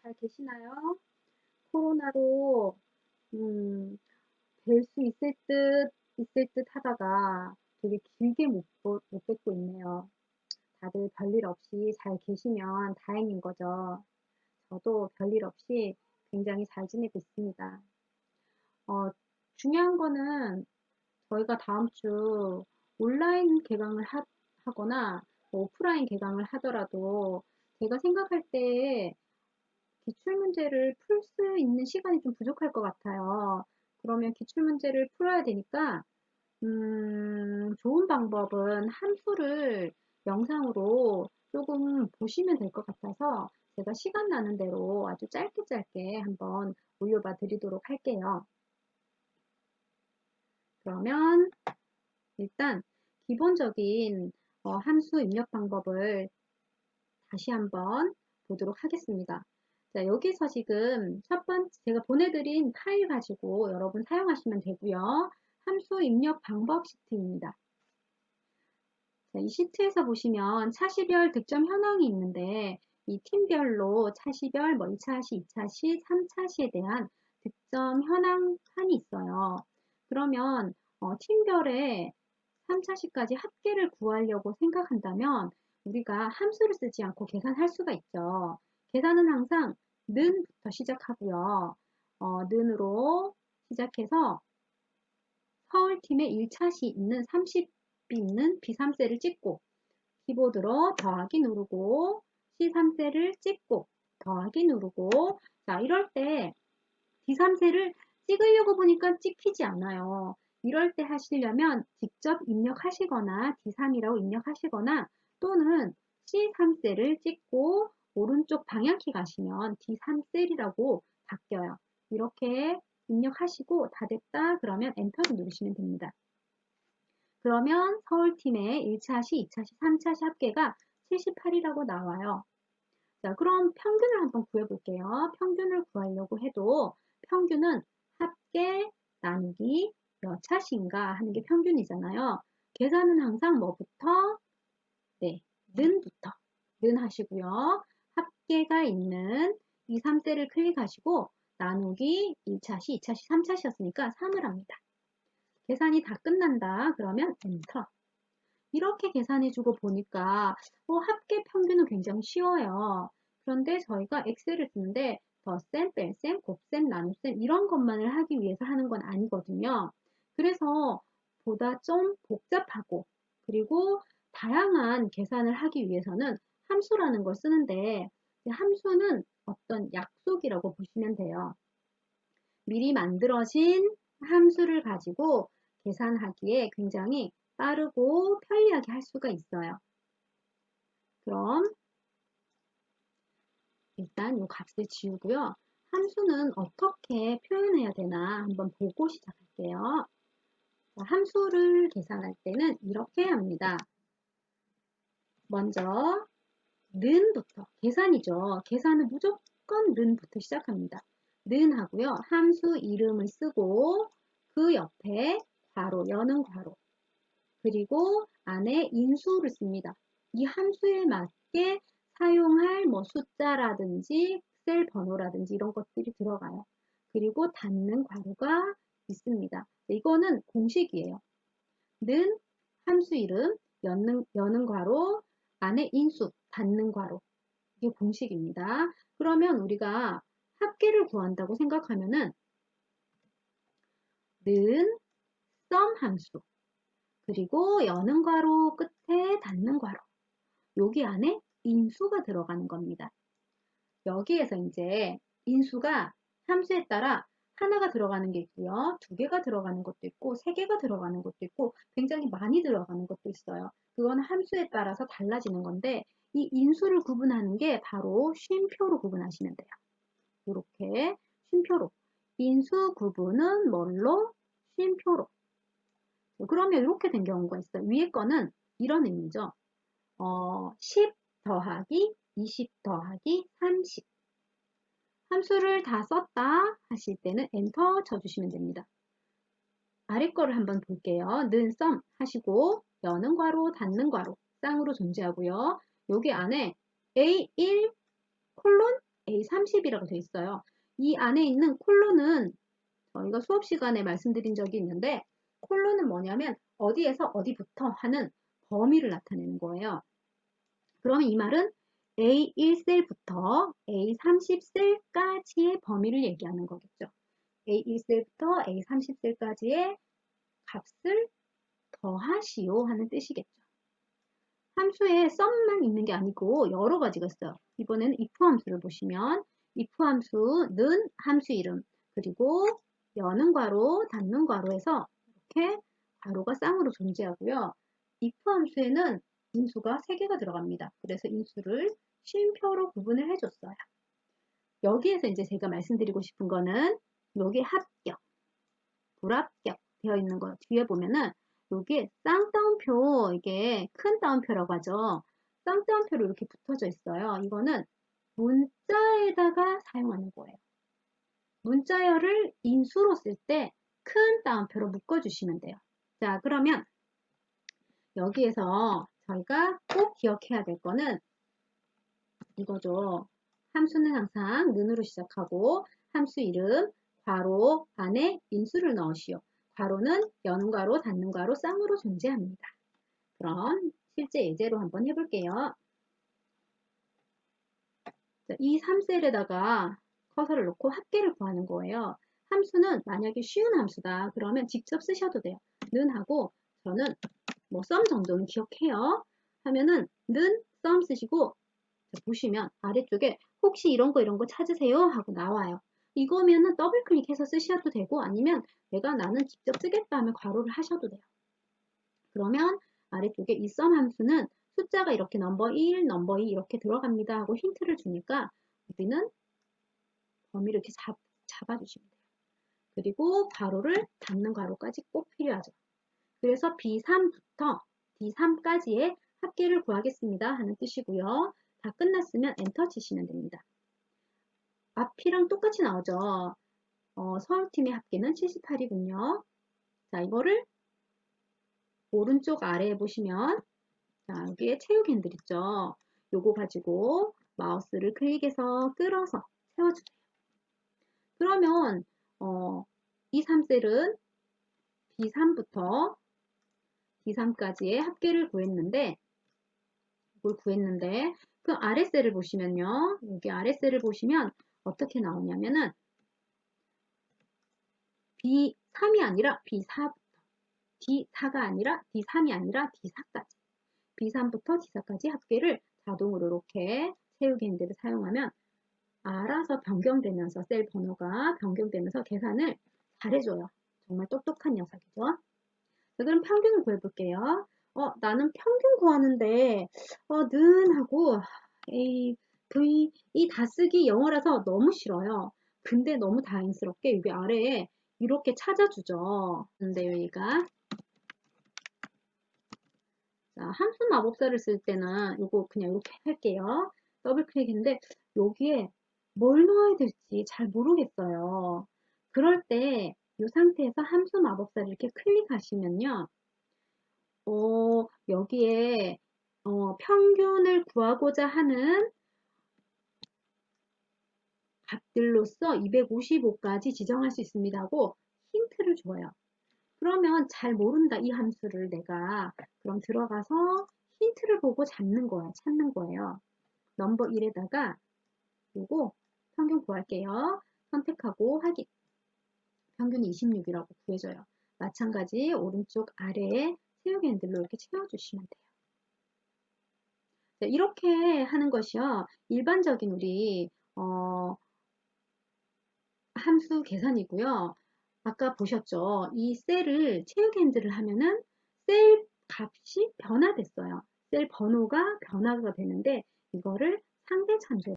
잘 계시나요? 코로나로 뵐 수 있을 듯 하다가 되게 길게 못 뵙고 있네요. 다들 별일 없이 잘 계시면 다행인 거죠. 저도 별일 없이 굉장히 잘 지내고 있습니다. 어, 중요한 거는 저희가 다음 주 온라인 개강을 하거나 뭐 오프라인 개강을 하더라도 제가 생각할 때 기출문제를 풀 수 있는 시간이 좀 부족할 것 같아요. 그러면 기출문제를 풀어야 되니까, 좋은 방법은 함수를 영상으로 조금 보시면 될 것 같아서 제가 시간 나는 대로 아주 짧게 짧게 한번 올려봐 드리도록 할게요. 그러면 일단 기본적인 함수 입력 방법을 다시 한번 보도록 하겠습니다. 자, 여기서 지금 첫 번째 제가 보내드린 파일 가지고 여러분 사용하시면 되고요. 함수 입력 방법 시트입니다. 자, 이 시트에서 보시면 차시별 득점 현황이 있는데 이 팀별로 차시별, 뭐 2차시, 2차시, 3차시에 대한 득점 현황판이 있어요. 그러면 팀별의 3차시까지 합계를 구하려고 생각한다면 우리가 함수를 쓰지 않고 계산할 수가 있죠. 계산은 항상 는부터 시작하고요. 는으로 시작해서 서울팀의 1차시 있는 30이 있는 B3셀을 찍고 키보드로 더하기 누르고 C3셀을 찍고 더하기 누르고 자 이럴 때 B3셀을 찍으려고 보니까 찍히지 않아요. 이럴 때 하시려면 직접 입력하시거나 D3이라고 입력하시거나 또는 C3셀을 찍고 오른쪽 방향키 가시면 D3셀이라고 바뀌어요. 이렇게 입력하시고 다 됐다 그러면 엔터를 누르시면 됩니다. 그러면 서울팀의 1차시, 2차시, 3차시 합계가 78이라고 나와요. 자, 그럼 평균을 한번 구해볼게요. 평균을 구하려고 해도 평균은 합계 나누기 몇 차시인가 하는 게 평균이잖아요. 계산은 항상 뭐부터? 네, 는부터. 는 하시고요. 합계가 있는 2, 3셀을 클릭하시고 나누기 1차시, 2차시, 3차시였으니까 3을 합니다. 계산이 다 끝난다. 그러면 엔터. 이렇게 계산해주고 보니까 합계 평균은 굉장히 쉬워요. 그런데 저희가 엑셀을 쓰는데 덧셈, 뺄셈, 곱셈, 나눗셈 이런 것만을 하기 위해서 하는 건 아니거든요. 그래서 보다 좀 복잡하고 그리고 다양한 계산을 하기 위해서는 함수라는 걸 쓰는데 함수는 어떤 약속이라고 보시면 돼요. 미리 만들어진 함수를 가지고 계산하기에 굉장히 빠르고 편리하게 할 수가 있어요. 그럼 일단 이 값을 지우고요. 함수는 어떻게 표현해야 되나 한번 보고 시작할게요. 함수를 계산할 때는 이렇게 합니다. 먼저 는부터 계산이죠. 계산은 무조건 는부터 시작합니다. 는 하고요. 함수 이름을 쓰고 그 옆에 괄호, 여는 괄호 그리고 안에 인수를 씁니다. 이 함수에 맞게 사용할 뭐 숫자라든지 셀 번호라든지 이런 것들이 들어가요. 그리고 닫는 괄호가 있습니다. 이거는 공식이에요. 는 함수 이름, 여는 괄호, 안에 인수, 닫는 괄호. 이게 공식입니다. 그러면 우리가 합계를 구한다고 생각하면은 는 썸 함수 그리고 여는 괄호 끝에 닫는 괄호 여기 안에 인수가 들어가는 겁니다. 여기에서 이제 인수가 함수에 따라 하나가 들어가는 게 있고요. 두 개가 들어가는 것도 있고 세 개가 들어가는 것도 있고 굉장히 많이 들어가는 것도 있어요. 그건 함수에 따라서 달라지는 건데 이 인수를 구분하는 게 바로 쉼표로 구분하시면 돼요. 이렇게 쉼표로 인수 구분은 뭘로? 쉼표로. 그러면 이렇게 된 경우가 있어요. 위에 거는 이런 의미죠. 10 더하기 20 더하기 30 함수를 다 썼다 하실 때는 엔터 쳐주시면 됩니다. 아래 거를 한번 볼게요. 는 썸 하시고 여는 괄호 닫는 괄호 쌍으로 존재하고요. 여기 안에 A1 콜론 A30이라고 되어 있어요. 이 안에 있는 콜론은 저희가 수업 시간에 말씀드린 적이 있는데 콜론은 뭐냐면 어디에서 어디부터 하는 범위를 나타내는 거예요. 그러면 이 말은 A1셀부터 A30셀까지의 범위를 얘기하는 거겠죠. A1셀부터 A30셀까지의 값을 더하시오 하는 뜻이겠죠. 함수에 sum만 있는 게 아니고 여러 가지가 있어요. 이번에는 if 함수를 보시면 if 함수는 함수 이름 그리고 여는 괄호, 닫는 괄호에서 이렇게 괄호가 쌍으로 존재하고요. if 함수에는 인수가 3개가 들어갑니다. 그래서 인수를 쉼표로 구분을 해줬어요. 여기에서 이제 제가 말씀드리고 싶은 거는 여기 합격, 불합격 되어 있는 거 뒤에 보면은 여기 쌍따옴표, 이게 큰 따옴표라고 하죠. 쌍따옴표로 이렇게 붙어져 있어요. 이거는 문자에다가 사용하는 거예요. 문자열을 인수로 쓸 때 큰 따옴표로 묶어주시면 돼요. 자, 그러면 여기에서 저희가 꼭 기억해야 될 거는 이거죠. 함수는 항상 는으로 시작하고 함수 이름, 괄호 안에 인수를 넣으시오. 괄호는 여는 괄호, 닫는 괄호, 쌍으로 존재합니다. 그럼 실제 예제로 한번 해볼게요. 자, 이 3셀에다가 커서를 놓고 합계를 구하는 거예요. 함수는 만약에 쉬운 함수다. 그러면 직접 쓰셔도 돼요. 는 하고 저는 뭐 sum 정도는 기억해요. 하면은 는 sum 쓰시고 자, 보시면 아래쪽에 혹시 이런 거 찾으세요 하고 나와요. 이거면은 더블 클릭해서 쓰셔도 되고 아니면 나는 직접 쓰겠다 하면 괄호를 하셔도 돼요. 그러면 아래쪽에 이 sum 함수는 숫자가 이렇게 넘버 1, 넘버 2 이렇게 들어갑니다 하고 힌트를 주니까 우리는 범위를 이렇게 잡아주시면 돼요. 그리고 괄호를 닫는 괄호까지 꼭 필요하죠. 그래서 B3부터 D3까지의 합계를 구하겠습니다 하는 뜻이고요. 다 끝났으면 엔터 치시면 됩니다. 앞이랑 똑같이 나오죠. 서울팀의 합계는 78이군요. 자, 이거를 오른쪽 아래에 보시면 자, 여기에 채우기 핸들 있죠. 요거 가지고 마우스를 클릭해서 끌어서 채워주세요. 그러면 이 3셀은 B3부터 D3까지의 합계를 구했는데 이걸 구했는데 그 아래 셀을 보시면요. 여기 아래 셀을 보시면 어떻게 나오냐면은 B3이 아니라 B4부터 D4가 아니라 D3이 아니라 D4까지 B3부터 D4까지 합계를 자동으로 이렇게 채우기 핸들을 사용하면 알아서 변경되면서 셀 번호가 변경되면서 계산을 잘해줘요. 정말 똑똑한 녀석이죠. 자, 그럼 평균을 구해볼게요. 나는 평균 구하는데 는 하고 A, V 이 다 쓰기 영어라서 너무 싫어요. 근데 너무 다행스럽게 여기 아래에 이렇게 찾아주죠. 근데 여기가 자, 함수 마법사를 쓸 때는 이거 그냥 이렇게 할게요. 더블 클릭인데 여기에 뭘 넣어야 될지 잘 모르겠어요. 그럴 때 이 상태에서 함수 마법사를 이렇게 클릭하시면요. 여기에 평균을 구하고자 하는 값들로서 255까지 지정할 수 있습니다 하고 힌트를 줘요. 그러면 잘 모른다 이 함수를 내가 그럼 들어가서 힌트를 보고 찾는 거예요. 넘버 1에다가 요거 평균 구할게요. 선택하고 확인. 평균이 26이라고 구해져요. 마찬가지 오른쪽 아래에 채우기 핸들로 이렇게 채워주시면 돼요. 자, 이렇게 하는 것이요. 일반적인 우리 함수 계산이고요. 아까 보셨죠? 이 셀을 채우기 핸들을 하면은 셀 값이 변화됐어요. 셀 번호가 변화가 되는데 이거를 상대 참조